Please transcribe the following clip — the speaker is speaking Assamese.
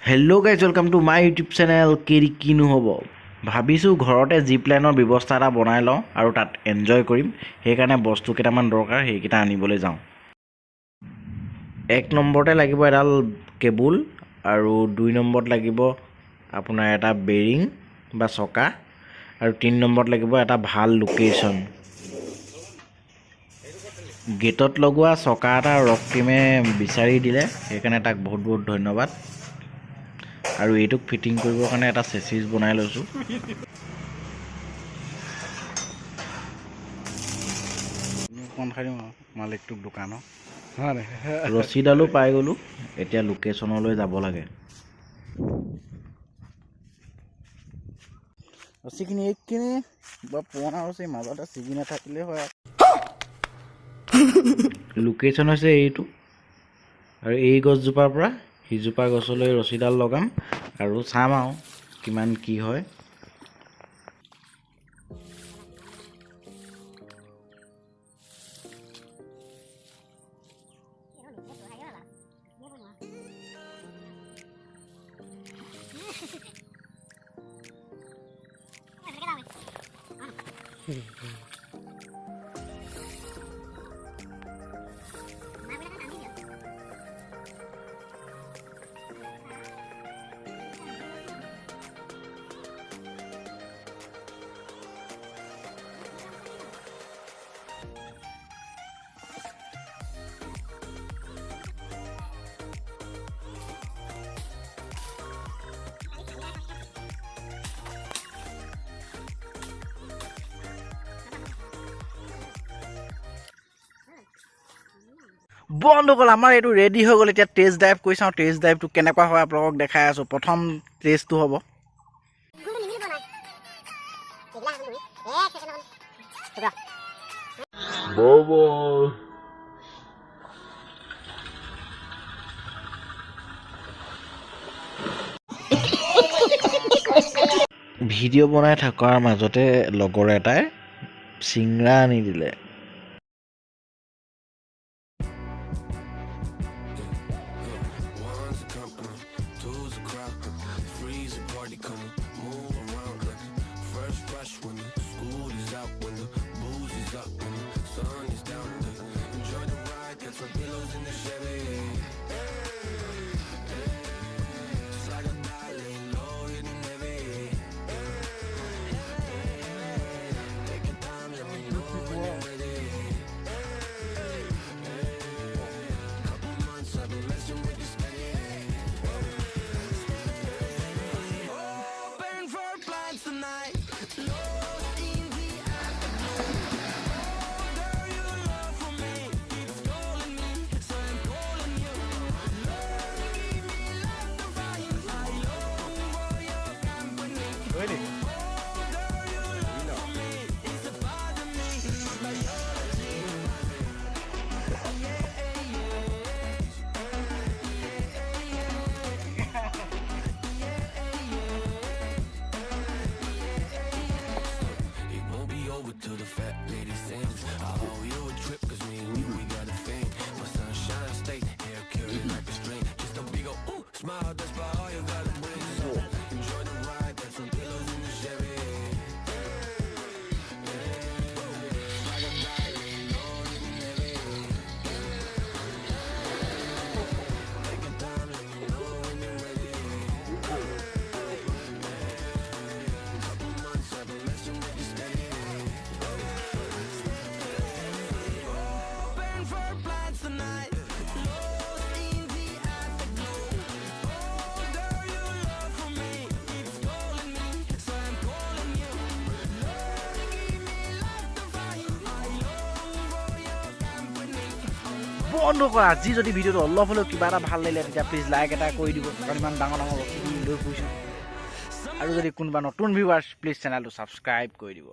Hello guys, welcome to my YouTube channel KINU Hobo. ভাবিছো ঘৰতে জিপ লাইনৰ ব্যৱস্থা এটা বনাই লওঁ আৰু তাত এনজয় কৰিম। সেই কাৰণে বস্তু কেইটামান দৰকাৰ সেইকেইটা আনিবলৈ যাওঁ। এক নম্বৰতে লাগিব এডাল কেবুল আৰু দুই নম্বৰত লাগিব আপোনাৰ এটা বেৰিং বা চকা আৰু তিন নম্বৰত লাগিব এটা ভাল লোকেশ্যন। গেটত লগোৱা চকা এটা ৰক টিমে বিচাৰি দিলে, সেইকাৰণে তাক বহুত বহুত ধন্যবাদ। আৰু এইটোক ফিটিং কৰিবৰ কাৰণে এটা চেচিছ বনাই লৈছোঁ। মালিকটোক দোকানৰ ৰছীডালো পাই গ'লোঁ। এতিয়া লোকেশ্যনলৈ যাব লাগে। ৰছীখিনি এইখিনি বৰ পুৰণা ৰছী, মাজতে ছিগি নাথাকিলে হয়। লোকেশ্যন হৈছে এইটো, আৰু এই গছজোপাৰ পৰা সিজোপা গছলৈ ৰছীডাল লগাম আৰু চাম আৰু কিমান কি হয়। বন্ধুসকল, আমাৰ এইটো ৰেডি হৈ গ'ল। এতিয়া টেষ্ট ড্ৰাইভ কৰি চাওঁ, টেষ্ট ড্ৰাইভটো কেনেকুৱা হয় আপোনালোকক দেখাই আছোঁ। প্ৰথম টেষ্টটো হ'ব। ভিডিঅ' বনাই থকাৰ মাজতে লগৰ এটাই চিংৰা আনি দিলে। বন্ধুসকল, আজি যদি ভিডিঅ'টো অলপ হ'লেও কিবা এটা ভাল লাগিলে তেতিয়া প্লিজ লাইক এটা কৰি দিব, কাৰণ ইমান ডাঙৰ ডাঙৰ বস্তু লৈ ফুৰিছোঁ। আৰু যদি কোনোবা নতুন ভিউৱাৰ্ছ, প্লিজ চেনেলটো ছাবস্ক্ৰাইব কৰি দিব।